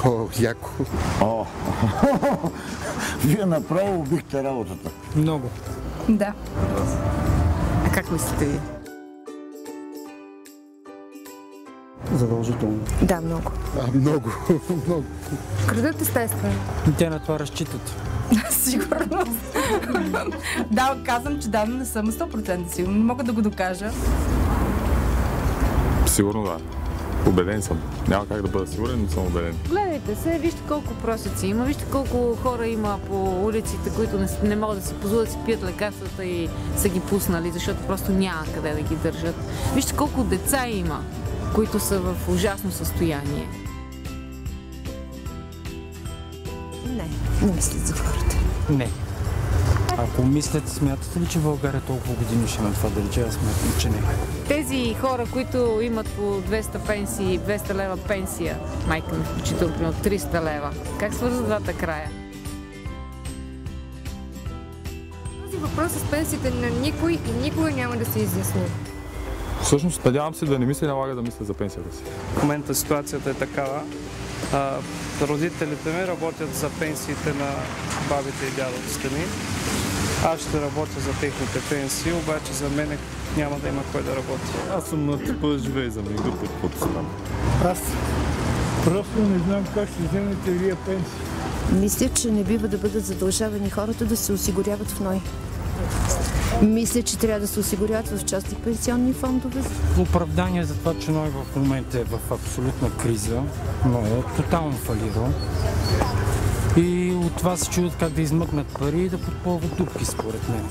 О, яко. О, вие направо убихте работата. Много. Да. А как мислите ви? Задължително. Да, много. Много, много. Крадат естествено. Те на това разчитат. Сигурно. Да, казвам, че давно не съм 100% сигурно. Не мога да го докажа. Сигурно да. Убеден съм. Няма как да бъда сигурен, но съм убеден. Гледайте се, вижте колко просеци има, вижте колко хора има по улиците, които не могат да си позволят да си пият лекарствата и са ги пуснали, защото просто няма къде да ги държат. Вижте колко деца има, които са в ужасно състояние. Не мислят за хората. Не. Ако мислят, смятате ли, че в България толкова години ще има това да рече? Аз смятам, че не. Тези хора, които имат по 200 пенсии, 200 лева пенсия, майка ми включително 300 лева, как свързват двата края? Този въпрос с пенсиите на никой и никога няма да се изясни. Всъщност, надявам се да не ми се налага да мисля за пенсията си. В момента ситуацията е такава. Родителите ми работят за пенсиите на бабите и дядовците ми. Аз ще работя за техните пенсии, обаче за мен няма да има кой да работи. Аз съм на типа живей за мига, каквото стана. Аз просто не знам как ще вземете вие пенсия. Мисля, че не бива да бъдат задължавани хората да се осигуряват в НОИ. Мисля, че трябва да се осигуряват в частни пенсионни фондове. Оправдание за това, че НОИ в момента е в абсолютна криза, но е тотално фалирал. И от това се чудят как да измъкнат пари и да попълват дупки, според мен.